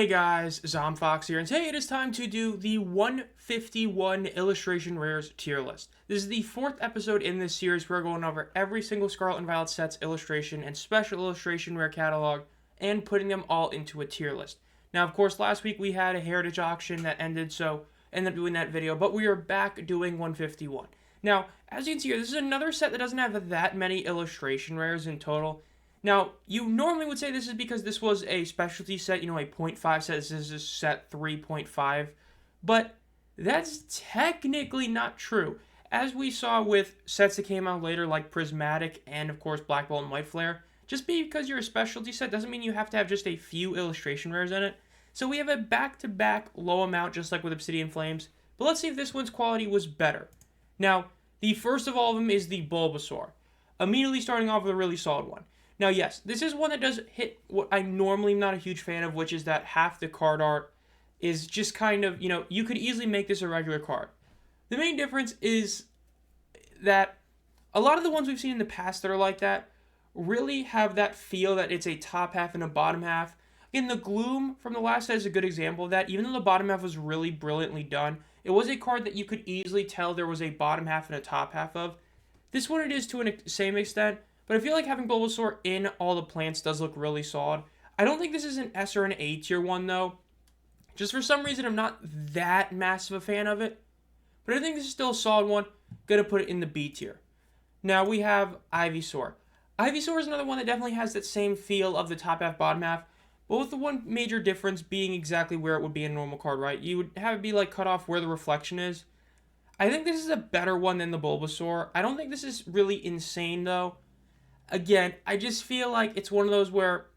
Hey guys, Zomfox here, and today it is time to do the 151 Illustration Rares tier list. This is the fourth episode in this series where we're going over every single Scarlet and Violet set's illustration and special illustration rare catalog and putting them all into a tier list. Now, of course, last week we had a heritage auction that ended, so ended up doing that video, but we are back doing 151. Now, as you can see here, this is another set that doesn't have that many illustration rares in total. Now, you normally would say this is because this was a specialty set, a 0.5 set. This is a set 3.5. But that's technically not true. As we saw with sets that came out later, like Prismatic and, of course, Black Bolt and White Flare, just because you're a specialty set doesn't mean you have to have just a few illustration rares in it. So we have a back-to-back low amount, just like with Obsidian Flames. But let's see if this one's quality was better. Now, the first of all of them is the Bulbasaur. Immediately starting off with a really solid one. Now, yes, this is one that does hit what I normally am not a huge fan of, which is that half the card art is just kind of, you could easily make this a regular card. The main difference is that a lot of the ones we've seen in the past that are like that really have that feel that it's a top half and a bottom half. Again, the Gloom from the last set is a good example of that. Even though the bottom half was really brilliantly done, it was a card that you could easily tell there was a bottom half and a top half of. This one it is to the same extent. But I feel like having Bulbasaur in all the plants does look really solid. I don't think this is an S or an A tier one, though. Just for some reason, I'm not that massive a fan of it. But I think this is still a solid one. Gonna put it in the B tier. Now we have Ivysaur. Ivysaur is another one that definitely has that same feel of the top half, bottom half. But with the one major difference being exactly where it would be in a normal card, right? You would have it be like cut off where the reflection is. I think this is a better one than the Bulbasaur. I don't think this is really insane, though. Again, I just feel like it's one of those where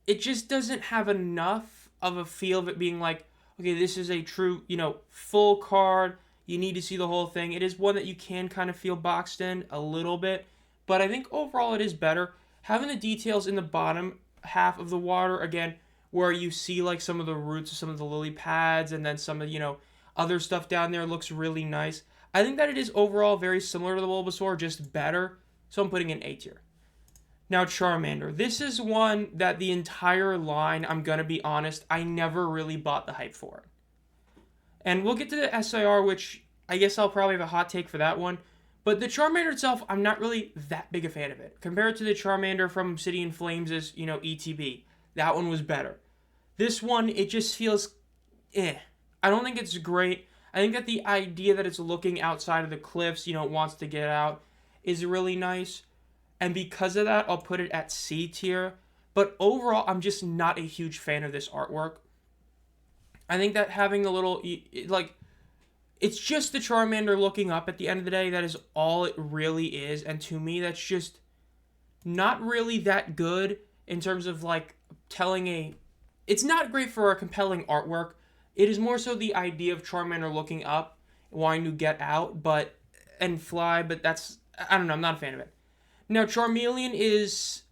it just doesn't have enough of a feel of it being like, okay, this is a true, full card. You need to see the whole thing. It is one that you can kind of feel boxed in a little bit. But I think overall it is better. Having the details in the bottom half of the water, again, where you see like some of the roots of some of the lily pads and then some of, other stuff down there looks really nice. I think that it is overall very similar to the Bulbasaur, just better. So I'm putting it in A tier. Now, Charmander. This is one that the entire line, I'm going to be honest, I never really bought the hype for it. And we'll get to the SIR, which I guess I'll probably have a hot take for that one. But the Charmander itself, I'm not really that big a fan of it. Compared to the Charmander from Obsidian Flames' ETB. That one was better. This one, it just feels I don't think it's great. I think that the idea that it's looking outside of the cliffs, it wants to get out, is really nice. And because of that, I'll put it at C tier. But overall, I'm just not a huge fan of this artwork. I think that having the little, it's just the Charmander looking up at the end of the day. That is all it really is. And to me, that's just not really that good in terms of, telling it's not great for a compelling artwork. It is more so the idea of Charmander looking up, wanting to get out, and fly. But I don't know, I'm not a fan of it. Now, Charmeleon is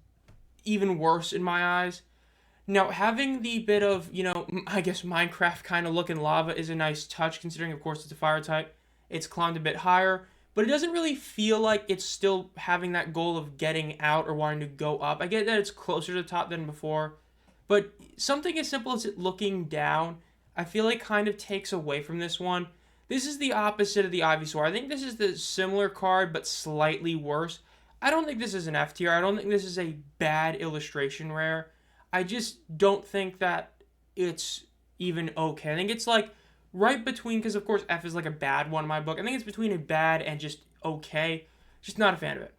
even worse in my eyes. Now, having the bit of, I guess Minecraft kind of looking lava is a nice touch, considering, of course, it's a fire type. It's climbed a bit higher, but it doesn't really feel like it's still having that goal of getting out or wanting to go up. I get that it's closer to the top than before, but something as simple as it looking down, I feel like kind of takes away from this one. This is the opposite of the Ivysaur. I think this is the similar card, but slightly worse. I don't think this is an F tier. I don't think this is a bad illustration rare. I just don't think that it's even okay. I think it's right between, because of course F is a bad one in my book. I think it's between a bad and just okay. Just not a fan of it.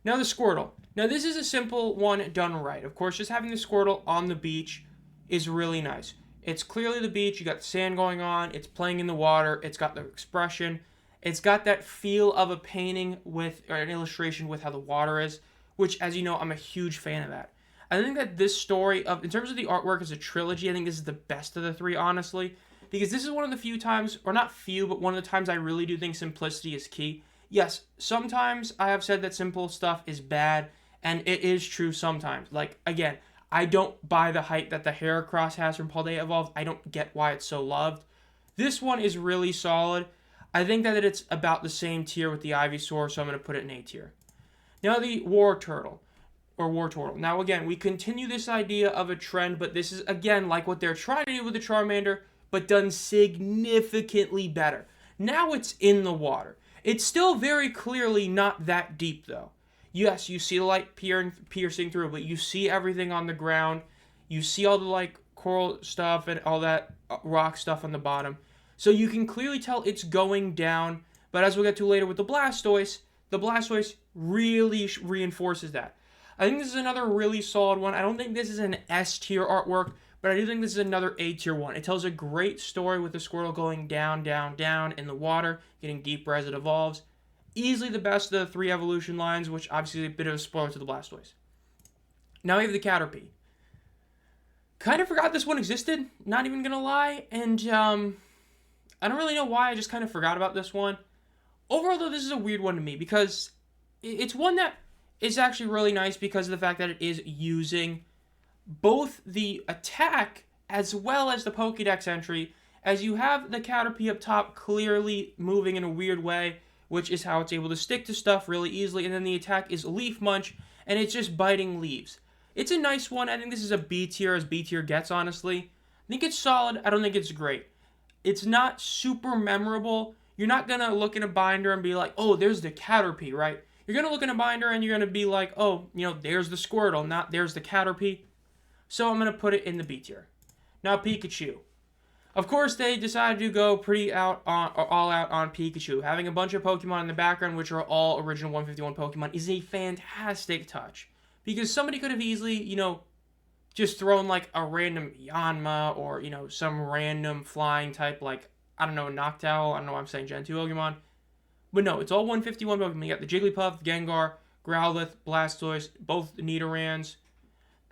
Now the Squirtle. Now this is a simple one done right. Of course, just having the Squirtle on the beach is really nice. It's clearly the beach. You got the sand going on. It's playing in the water. It's got the expression. It's got that feel of a painting or an illustration with how the water is, which, as you know, I'm a huge fan of that. I think that this story, in terms of the artwork as a trilogy, I think this is the best of the three, honestly, because this is one of the few times, or not few, but one of the times I really do think simplicity is key. Yes, sometimes I have said that simple stuff is bad, and it is true sometimes. Again, I don't buy the hype that the Heracross has from Paldea Evolved. I don't get why it's so loved. This one is really solid. I think that it's about the same tier with the Ivysaur, so I'm going to put it in A tier. Now the War Turtle. or Wartortle. Now, again, we continue this idea of a trend, but this is, again, like what they're trying to do with the Charmander, but done significantly better. Now it's in the water. It's still very clearly not that deep, though. Yes, you see the light piercing through, but you see everything on the ground. You see all the, like, coral stuff and all that rock stuff on the bottom. So you can clearly tell it's going down, but as we'll get to later with the Blastoise really reinforces that. I think this is another really solid one. I don't think this is an S tier artwork, but I do think this is another A tier one. It tells a great story with the Squirtle going down, down, down in the water, getting deeper as it evolves. Easily the best of the 3 evolution lines, which obviously is a bit of a spoiler to the Blastoise. Now we have the Caterpie. Kind of forgot this one existed, not even gonna lie, and I don't really know why, I just kind of forgot about this one. Overall, though, this is a weird one to me, because it's one that is actually really nice because of the fact that it is using both the attack as well as the Pokédex entry, as you have the Caterpie up top clearly moving in a weird way, which is how it's able to stick to stuff really easily, and then the attack is Leaf Munch, and it's just biting leaves. It's a nice one. I think this is a B tier, as B tier gets, honestly. I think it's solid. I don't think it's great. It's not super memorable. You're not going to look in a binder and be like, oh, there's the Caterpie, right? You're going to look in a binder and you're going to be like, oh, there's the Squirtle, not there's the Caterpie. So I'm going to put it in the B tier. Now, Pikachu. Of course, they decided to go pretty all out on Pikachu. Having a bunch of Pokemon in the background, which are all original 151 Pokemon, is a fantastic touch. Because somebody could have easily, just thrown like a random Yanma or, some random flying type like, I don't know, Noctowl. I don't know why I'm saying Gen 2 Pokemon. But no, it's all 151 Pokemon. You got the Jigglypuff, Gengar, Growlithe, Blastoise, both Nidorans.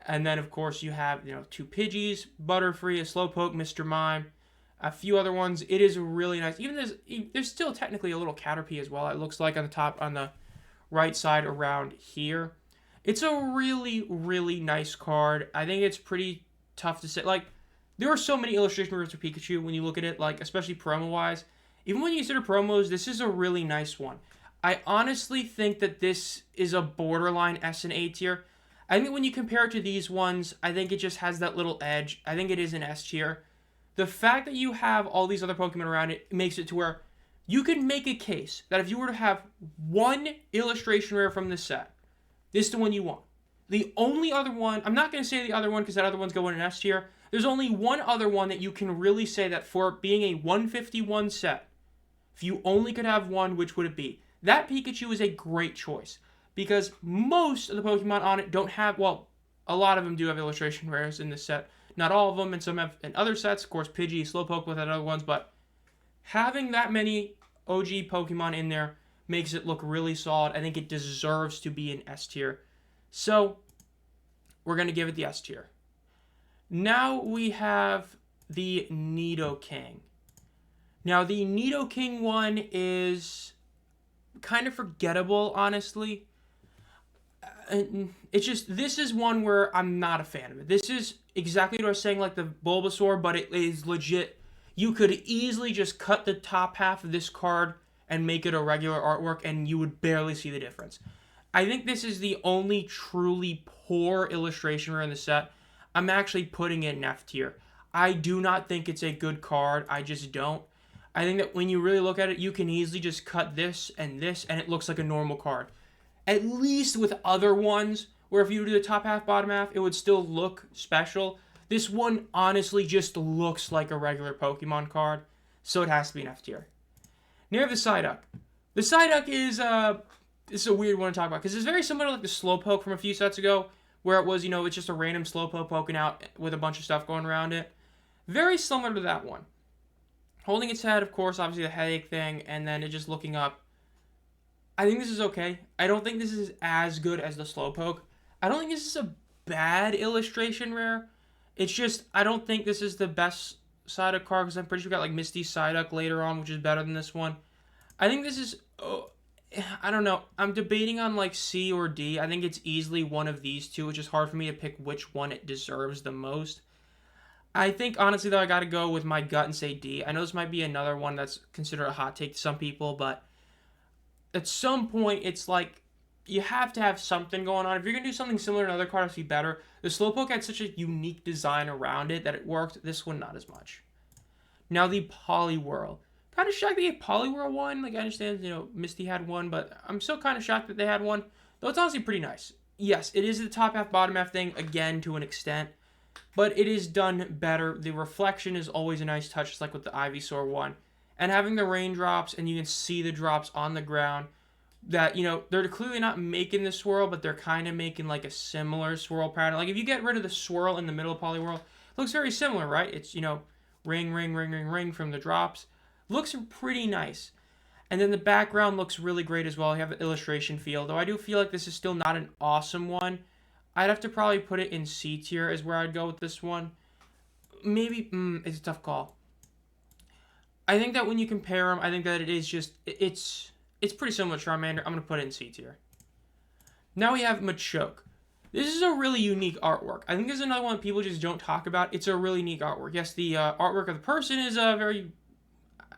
And then, of course, you have, 2 Pidgeys, Butterfree, a Slowpoke, Mr. Mime, a few other ones. It is really nice. Even there's still technically a little Caterpie as well, it looks like, on the top, on the right side around here. It's a really, really nice card. I think it's pretty tough to say. Like, there are so many illustration rares for Pikachu when you look at it, like, especially promo-wise. Even when you consider promos, this is a really nice one. I honestly think that this is a borderline S and A tier. I think when you compare it to these ones, I think it just has that little edge. I think it is an S tier. The fact that you have all these other Pokemon around it makes it to where you can make a case that if you were to have one illustration rare from this set, this is the one you want. The only other one, I'm not going to say the other one because that other one's going in S tier. There's only one other one that you can really say that for being a 151 set, if you only could have one, which would it be? That Pikachu is a great choice. Because most of the Pokemon on it don't have, well, a lot of them do have illustration rares in this set. Not all of them, and some have in other sets. Of course, Pidgey, Slowpoke with other ones, but having that many OG Pokemon in there makes it look really solid. I think it deserves to be an S tier. So, we're going to give it the S tier. Now we have the Nidoking. Now, the Nidoking one is kind of forgettable, honestly. It's just, this is one where I'm not a fan of it. This is exactly what I was saying, like the Bulbasaur, but it is legit. You could easily just cut the top half of this card and make it a regular artwork, and you would barely see the difference. I think this is the only truly poor illustration rare in the set. I'm actually putting it in F tier. I do not think it's a good card. I just don't. I think that when you really look at it, you can easily just cut this, and it looks like a normal card. At least with other ones, where if you do the top half, bottom half, it would still look special. This one honestly just looks like a regular Pokemon card, so it has to be an F tier. Near the Psyduck. The Psyduck is this is a weird one to talk about, because it's very similar to like the Slowpoke from a few sets ago, where it was, it's just a random Slowpoke poking out with a bunch of stuff going around it. Very similar to that one. Holding its head, of course, obviously the headache thing, and then it just looking up. I think this is okay. I don't think this is as good as the Slowpoke. I don't think this is a bad illustration rare. It's just, I don't think this is the best Psyduck card, because I'm pretty sure we got like Misty Psyduck later on, which is better than this one. I think this is, I don't know. I'm debating on like C or D. I think it's easily one of these two, which is hard for me to pick which one it deserves the most. I think, honestly, though, I got to go with my gut and say D. I know this might be another one that's considered a hot take to some people, but at some point, it's like, you have to have something going on. If you're going to do something similar to another card, it's be better. The Slowpoke had such a unique design around it that it worked. This one, not as much. Now the Poliwhirl. Kind of shocked they gave Poliwhirl one. Like, I understand, Misty had one, but I'm still kind of shocked that they had one. Though it's honestly pretty nice. Yes, it is the top half, bottom half thing, again, to an extent. But it is done better. The reflection is always a nice touch, just like with the Ivysaur one. And having the raindrops, and you can see the drops on the ground, that, they're clearly not making the swirl, but they're kind of making, like, a similar swirl pattern. Like, if you get rid of the swirl in the middle of Poliwhirl, it looks very similar, right? It's, ring, ring, ring, ring, ring from the drops. Looks pretty nice. And then the background looks really great as well. You have the illustration feel, though I do feel like this is still not an awesome one. I'd have to probably put it in C tier is where I'd go with this one. Maybe, it's a tough call. I think that when you compare them, I think that it is just, it's pretty similar to Charmander. I'm going to put it in C tier. Now we have Machoke. This is a really unique artwork. I think this is another one that people just don't talk about. It's a really unique artwork. Yes, the artwork of the person is very,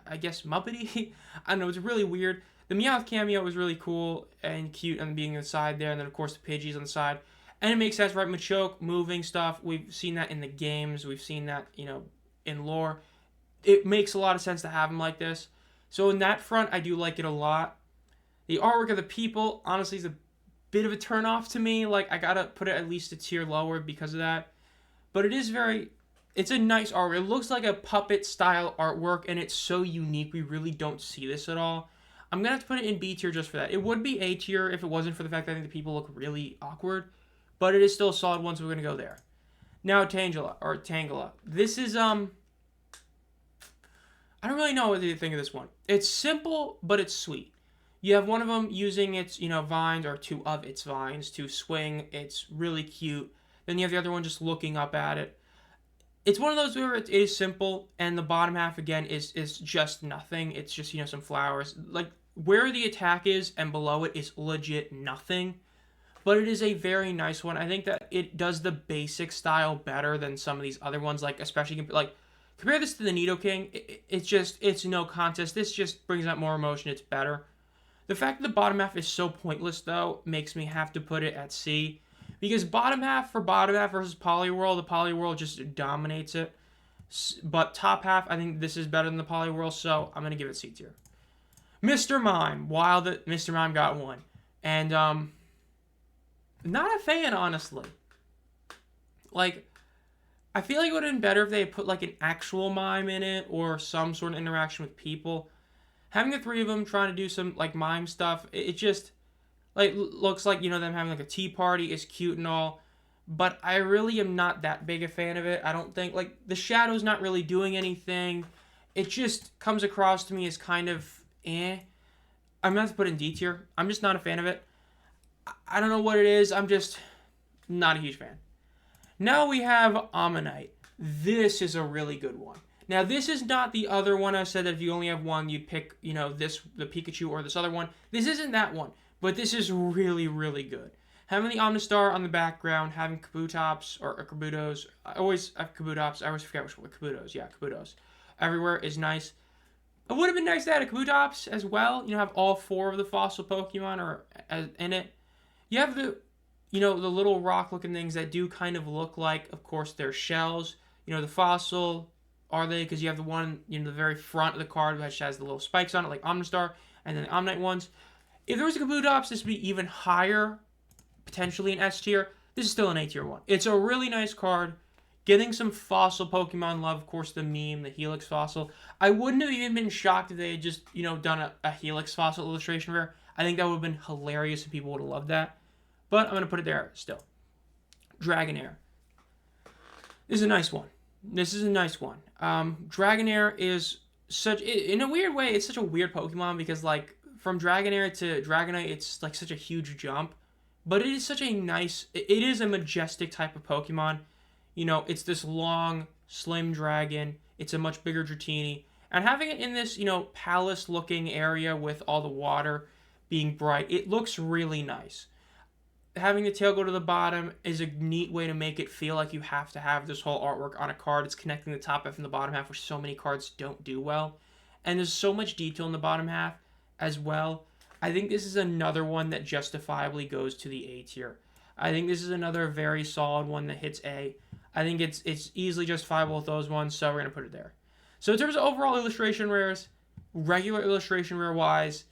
I guess, Muppety. I don't know, it's really weird. The Meowth cameo was really cool and cute on being on the side there. And then, of course, the Pidgeys on the side. And it makes sense, right? Machoke, moving stuff. We've seen that in the games. We've seen that, in lore. It makes a lot of sense to have him like this. So in that front, I do like it a lot. The artwork of the people, honestly, is a bit of a turn-off to me. Like, I gotta put it at least a tier lower because of that. But it is it's a nice artwork. It looks like a puppet-style artwork, and it's so unique. We really don't see this at all. I'm gonna have to put it in B tier just for that. It would be A tier if it wasn't for the fact that I think the people look really awkward. But it is still a solid one, so we're gonna go there. Now, Tangela. This is, I don't really know what to think of this one. It's simple, but it's sweet. You have one of them using its, vines, or two of its vines, to swing. It's really cute. Then you have the other one just looking up at it. It's one of those where it is simple, and the bottom half, again, is just nothing. It's just, some flowers. Like, where the attack is and below it is legit nothing. But it is a very nice one. I think that it does the basic style better than some of these other ones, like, especially, compare this to the Nidoking. It's no contest. This just brings out more emotion. It's better. The fact that the bottom half is so pointless, though, makes me have to put it at C. Because bottom half versus Poliwhirl, the Poliwhirl just dominates it. But top half, I think this is better than the Poliwhirl, so I'm going to give it C tier. Mr. Mime. Wild that Mr. Mime got one. And, not a fan, honestly. Like, I feel like it would have been better if they had put, like, an actual mime in it or some sort of interaction with people. Having the three of them trying to do some, like, mime stuff, it just, like, looks like, them having, like, a tea party is cute and all. But I really am not that big a fan of it. I don't think, like, the shadow's not really doing anything. It just comes across to me as kind of, I'm going to have to put it in D tier. I'm just not a fan of it. I don't know what it is. I'm just not a huge fan. Now we have Ammonite. This is a really good one. Now, this is not the other one I said that if you only have one, you'd pick, the Pikachu or this other one. This isn't that one, but this is really, really good. Having the Omnistar on the background, having Kabutops or Kabutos. I always have Kabutops. I always forget which one. Kabutos. Yeah, Kabutos. Everywhere is nice. It would have been nice to add a Kabutops as well. Have all four of the fossil Pokemon in it. You have the little rock-looking things that do kind of look like, of course, their shells. The fossil, are they? Because you have the one, the very front of the card which has the little spikes on it, like Omnistar, and then the Omnite ones. If there was a Kabutops, this would be even higher, potentially an S tier. This is still an A tier one. It's a really nice card. Getting some fossil Pokemon love, of course, the meme, the Helix fossil. I wouldn't have even been shocked if they had just, done a Helix fossil illustration rare. I think that would have been hilarious and people would have loved that. But I'm going to put it there still. Dragonair. This is a nice one. Dragonair is in a weird way, it's such a weird Pokemon because, like, from Dragonair to Dragonite, it's, like, such a huge jump. But it is such a nice, it is a majestic type of Pokemon. It's this long, slim dragon. It's a much bigger Dratini. And having it in this, palace-looking area with all the water being bright, it looks really nice. Having the tail go to the bottom is a neat way to make it feel like you have to have this whole artwork on a card. It's connecting the top half and the bottom half, which so many cards don't do well. And there's so much detail in the bottom half as well. I think this is another one that justifiably goes to the A tier. I think this is another very solid one that hits A. I think it's easily justifiable with those ones, so we're going to put it there. So in terms of overall illustration rares, regular illustration rare wise,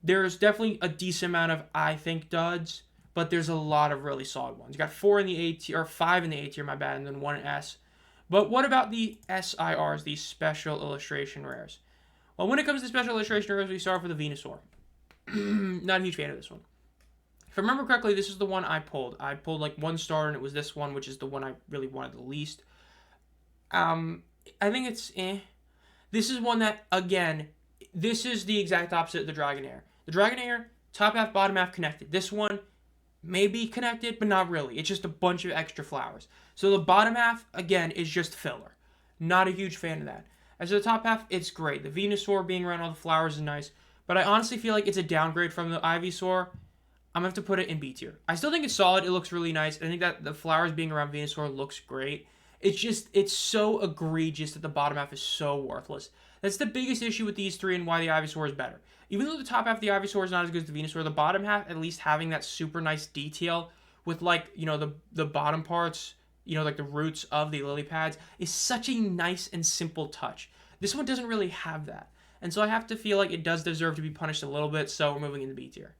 there's definitely a decent amount of, I think, duds, but there's a lot of really solid ones. You got 4 in the A tier, or 5 in the A tier, my bad, and then 1 in S. But what about the SIRs, these special illustration rares? Well, when it comes to special illustration rares, we start off with the Venusaur. Not a huge fan of this one. If I remember correctly, this is the one I pulled. I pulled like 1 star, and it was this one, which is the one I really wanted the least. I think it's eh. This is one that, again, this is the exact opposite of the Dragonair. The Dragonair, top half, bottom half connected. This one may be connected, but not really. It's just a bunch of extra flowers. So the bottom half, again, is just filler. Not a huge fan of that. As for the top half, it's great. The Venusaur being around all the flowers is nice. But I honestly feel like it's a downgrade from the Ivysaur. I'm going to have to put it in B tier. I still think it's solid. It looks really nice. I think that the flowers being around Venusaur looks great. It's just, it's so egregious that the bottom half is so worthless. That's the biggest issue with these three and why the Ivysaur is better. Even though the top half of the Ivysaur is not as good as the Venusaur, the bottom half, at least having that super nice detail with, like, you know, the bottom parts, you know, like the roots of the lily pads, is such a nice and simple touch. This one doesn't really have that. And so I have to feel like it does deserve to be punished a little bit, so we're moving into B tier.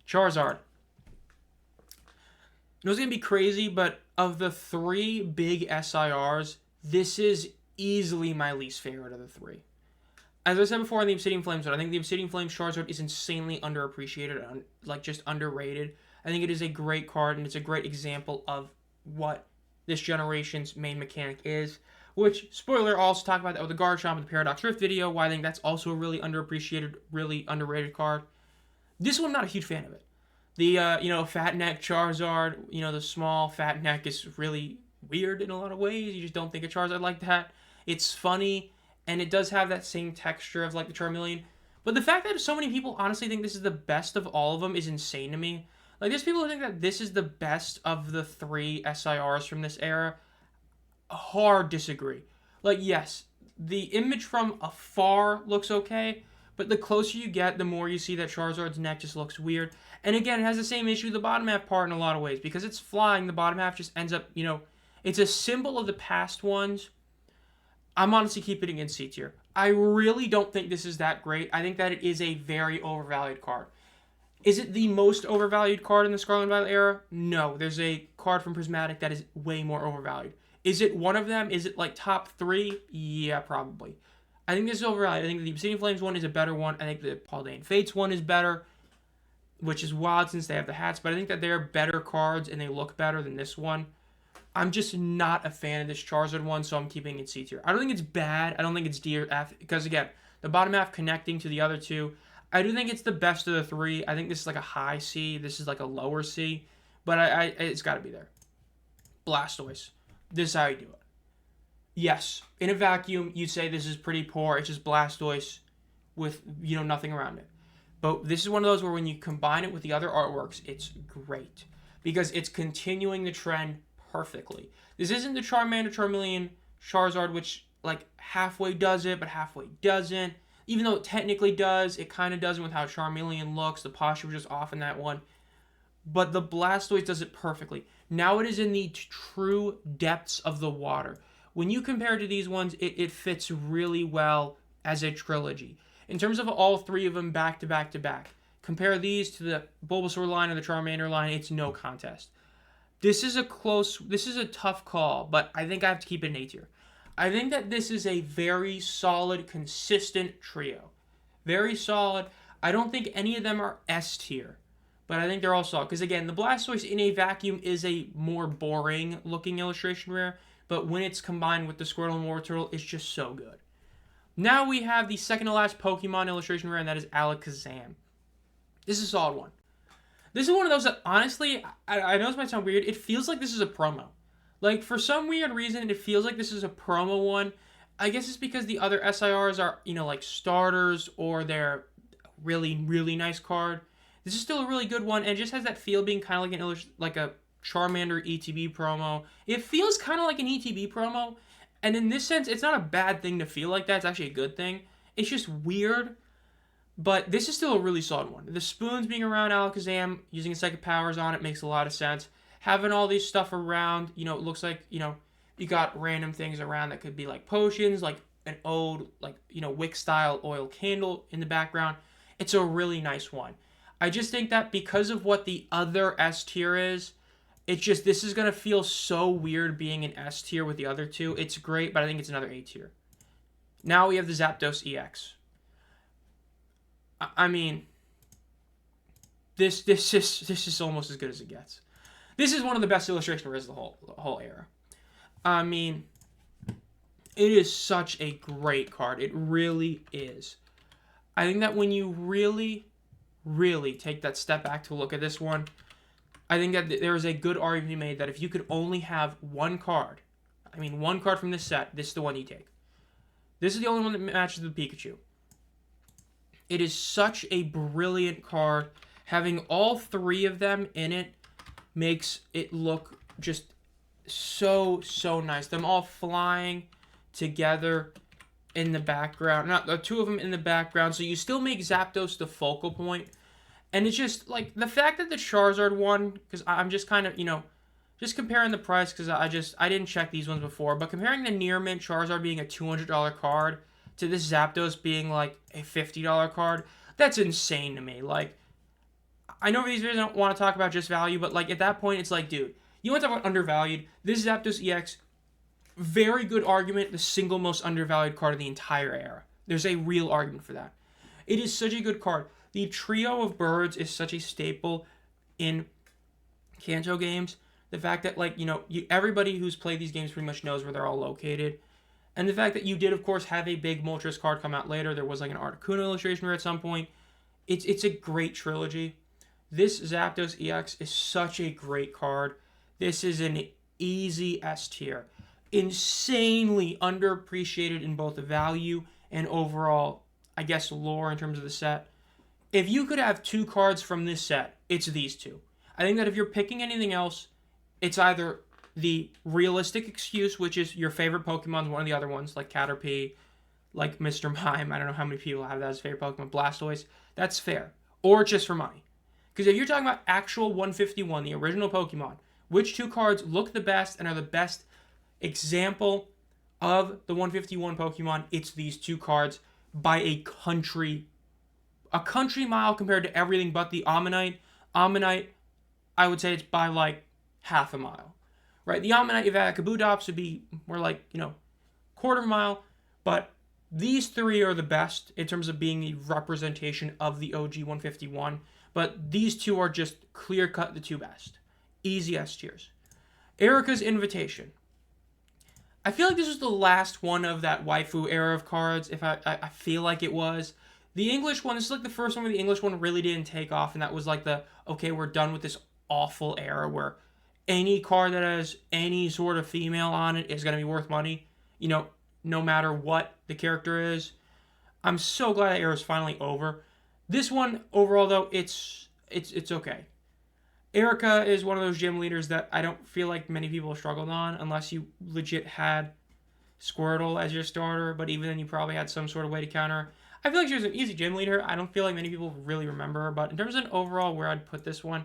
Charizard. It was going to be crazy, but of the 3 big SIRs, this is easily my least favorite of the 3. As I said before on the Obsidian Flames one, I think the Obsidian Flames Charizard is insanely underappreciated, like just underrated. I think it is a great card, and it's a great example of what this generation's main mechanic is. Which, spoiler, I'll also talk about that with the Garchomp and the Paradox Rift video, why I think that's also a really underappreciated, really underrated card. This one, I'm not a huge fan of it. The, fat neck Charizard, the small fat neck is really weird in a lot of ways. You just don't think a Charizard like that. It's funny, and it does have that same texture of, like, the Charmeleon. But the fact that so many people honestly think this is the best of all of them is insane to me. Like, there's people who think that this is the best of the 3 SIRs from this era. Hard disagree. Like, yes, the image from afar looks okay, but the closer you get, the more you see that Charizard's neck just looks weird. And again, it has the same issue with the bottom half part in a lot of ways. Because it's flying, the bottom half just ends up, it's a symbol of the past ones. I'm honestly keeping it in C tier. I really don't think this is that great. I think that it is a very overvalued card. Is it the most overvalued card in the Scarlet and Violet era? No. There's a card from Prismatic that is way more overvalued. Is it one of them? Is it like top 3? Yeah, probably. I think this is overvalued. I think the Obsidian Flames one is a better one. I think the Paldean Fates one is better, which is wild since they have the hats, but I think that they're better cards and they look better than this one. I'm just not a fan of this Charizard one, so I'm keeping it C tier. I don't think it's bad. I don't think it's D or F, because again, the bottom half connecting to the other 2. I do think it's the best of the 3. I think this is like a high C. This is like a lower C, but it's got to be there. Blastoise. This is how you do it. Yes, in a vacuum, you'd say this is pretty poor. It's just Blastoise with, nothing around it. But this is one of those where when you combine it with the other artworks, it's great. Because it's continuing the trend perfectly. This isn't the Charmander, Charmeleon, Charizard, which, like, halfway does it, but halfway doesn't. Even though it technically does, it kind of doesn't with how Charmeleon looks. The posture was just off in that one. But the Blastoise does it perfectly. Now it is in the true depths of the water. When you compare to these ones, it fits really well as a trilogy. In terms of all 3 of them back to back to back, compare these to the Bulbasaur line or the Charmander line, it's no contest. This is a tough call, but I think I have to keep it in A tier. I think that this is a very solid, consistent trio. Very solid. I don't think any of them are S tier. But I think they're all solid. Because again, the Blastoise in a vacuum is a more boring looking illustration rare. But when it's combined with the Squirtle and Wartortle, it's just so good. Now we have the second to last Pokemon illustration rare, and that is Alakazam. This is a solid one. This is one of those that, honestly, I know this might sound weird. It feels like this is a promo. Like, for some weird reason, it feels like this is a promo one. I guess it's because the other SIRs are, like starters or they're really, really nice card. This is still a really good one, and it just has that feel being kind of like a Charmander ETB promo. It feels kind of like an ETB promo, and in this sense, it's not a bad thing to feel like that. It's actually a good thing. It's just weird, But this is still a really solid one. The spoons being around Alakazam, using psychic powers on it makes a lot of sense. Having all these stuff around, it looks like, you got random things around that could be like potions, like an old, like, wick style oil candle in the background. It's a really nice one. I just think that because of what the other S tier is, this is going to feel so weird being an S tier with the other two. It's great, but I think it's another A tier. Now we have the Zapdos EX. I mean, this is almost as good as it gets. This is one of the best illustration rares of the whole era. I mean, it is such a great card. It really is. I think that when you really, really take that step back to look at this one, I think that there is a good argument to be made that if you could only have one card from this set, this is the one you take. This is the only one that matches the Pikachu. It is such a brilliant card. Having all three of them in it makes it look just so nice. Them all flying together in the background. Not the two of them in the background. So you still make Zapdos the focal point. And it's just like the fact that the Charizard one, because I'm just kind of, just comparing the price, because I didn't check these ones before, but comparing the Near Mint Charizard being a $200 card to this Zapdos being like a $50 card, that's insane to me. Like, I know these videos don't want to talk about just value, but like at that point, it's like, dude, you want to talk about undervalued? This Zapdos EX, very good argument, the single most undervalued card of the entire era. There's a real argument for that. It is such a good card. The trio of birds is such a staple in Kanto games. The fact that, like, everybody who's played these games pretty much knows where they're all located. And the fact that you did, of course, have a big Moltres card come out later. There was, like, an Articuno illustration rare at some point. It's a great trilogy. This Zapdos EX is such a great card. This is an easy S tier. Insanely underappreciated in both the value and overall, I guess, lore in terms of the set. If you could have two cards from this set, it's these two. I think that if you're picking anything else, it's either the realistic excuse, which is your favorite Pokemon, one of the other ones, like Caterpie, like Mr. Mime. I don't know how many people have that as favorite Pokemon. Blastoise. That's fair. Or just for money. Because if you're talking about actual 151, the original Pokemon, which two cards look the best and are the best example of the 151 Pokemon, it's these two cards by a country mile compared to everything but the Ammonite. Ammonite, I would say it's by like half a mile, right? The Ammonite, if at Kabutops, would be more like, quarter of a mile. But these three are the best in terms of being the representation of the OG 151. But these two are just clear-cut the two best. Easy S tiers. Erica's Invitation. I feel like this was the last one of that waifu era of cards, if I feel like it was. The English one, this is like the first one where the English one really didn't take off, and that was like okay, we're done with this awful era where any card that has any sort of female on it is going to be worth money, no matter what the character is. I'm so glad that era is finally over. This one, overall, though, it's okay. Erica is one of those gym leaders that I don't feel like many people struggled on unless you legit had Squirtle as your starter, but even then you probably had some sort of way to counter her. I feel like she was an easy gym leader. I don't feel like many people really remember her, but in terms of an overall where I'd put this one,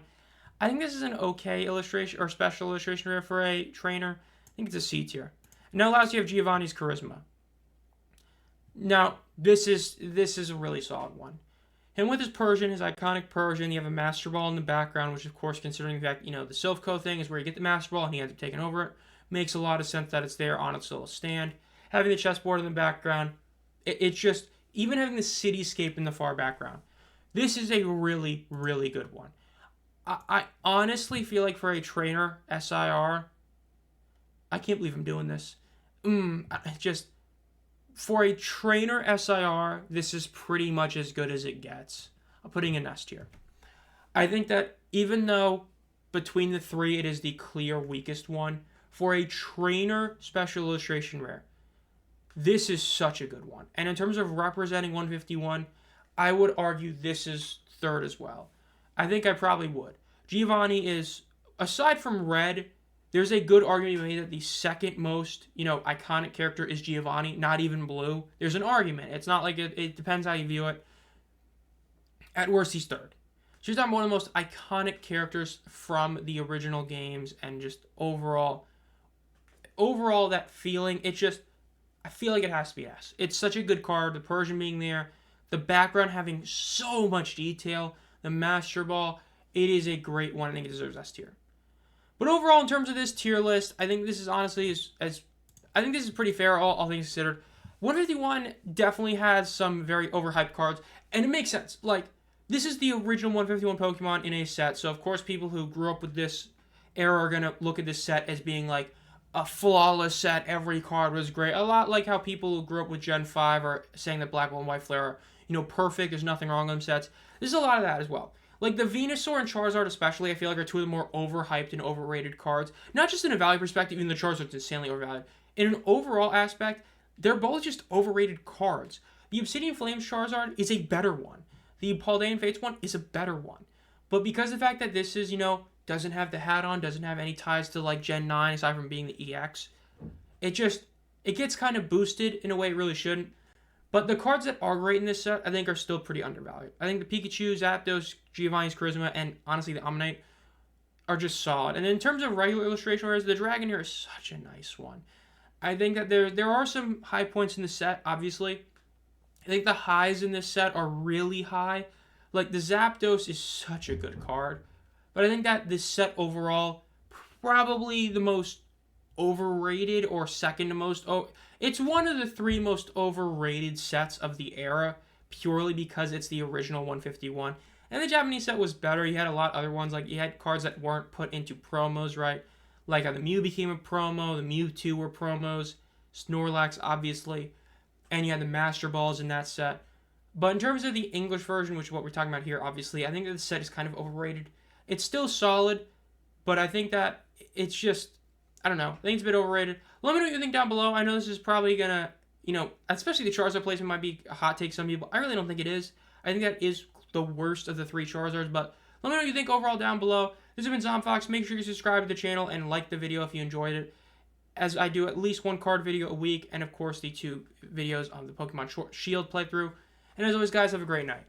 I think this is an okay illustration or special illustration rare for a trainer. I think it's a C tier. Now last you have Giovanni's Charisma. Now, this is a really solid one. Him with his Persian, his iconic Persian, you have a Master Ball in the background, which of course, considering the fact, the Silphco thing is where you get the Master Ball and he ends up taking over it. Makes a lot of sense that it's there on its little stand. Having the chessboard in the background, it's just, even having the cityscape in the far background. This is a really, really good one. I honestly feel like for a trainer SIR, I can't believe I'm doing this. For a trainer SIR, this is pretty much as good as it gets. I'm putting an S tier. I think that even though between the three it is the clear weakest one, for a trainer special illustration rare, this is such a good one. And in terms of representing 151, I would argue this is third as well. I think I probably would. Giovanni is, aside from Red, there's a good argument made that the second most, iconic character is Giovanni, not even Blue. There's an argument. It's not like it depends how you view it. At worst, he's third. She's not one of the most iconic characters from the original games, and just overall that feeling, I feel like it has to be S. It's such a good card. The Persian being there, the background having so much detail, the Master Ball, it is a great one. I think it deserves S tier. But overall, in terms of this tier list, I think this is honestly I think this is pretty fair, all things considered. 151 definitely has some very overhyped cards, and it makes sense. Like, this is the original 151 Pokemon in a set, so of course people who grew up with this era are going to look at this set as being like a flawless set. Every card was great. A lot like how people who grew up with Gen 5 are saying that Black and White Flare are, perfect. There's nothing wrong with them sets. There's a lot of that as well. Like the Venusaur and Charizard especially, I feel like are two of the more overhyped and overrated cards. Not just in a value perspective, even the Charizard's insanely overvalued. In an overall aspect, they're both just overrated cards. The Obsidian Flames Charizard is a better one. The Paldean Fates one is a better one. But because of the fact that this is, doesn't have the hat on, doesn't have any ties to like Gen 9 aside from being the EX, it gets kind of boosted in a way it really shouldn't. But the cards that are great in this set, I think, are still pretty undervalued. I think the Pikachu, Zapdos, Giovanni's Charisma, and honestly the Omanyte are just solid. And in terms of regular illustration rares, the Dragonair is such a nice one. I think that there are some high points in the set, obviously. I think the highs in this set are really high. Like, the Zapdos is such a good card. But I think that this set overall, probably the most overrated or second to most. It's one of the three most overrated sets of the era, purely because it's the original 151. And the Japanese set was better. You had a lot of other ones. Like, you had cards that weren't put into promos, right? Like, the Mew became a promo. The Mewtwo were promos. Snorlax, obviously. And you had the Master Balls in that set. But in terms of the English version, which is what we're talking about here, obviously, I think that the set is kind of overrated. It's still solid, but I think that it's just, I don't know. I think it's a bit overrated. Let me know what you think down below. I know this is probably going to, especially the Charizard placement might be a hot take to some people. I really don't think it is. I think that is the worst of the three Charizards, but let me know what you think overall down below. This has been ZomFox. Make sure you subscribe to the channel and like the video if you enjoyed it, as I do at least one card video a week, and of course the 2 videos on the Pokemon Shield playthrough. And as always, guys, have a great night.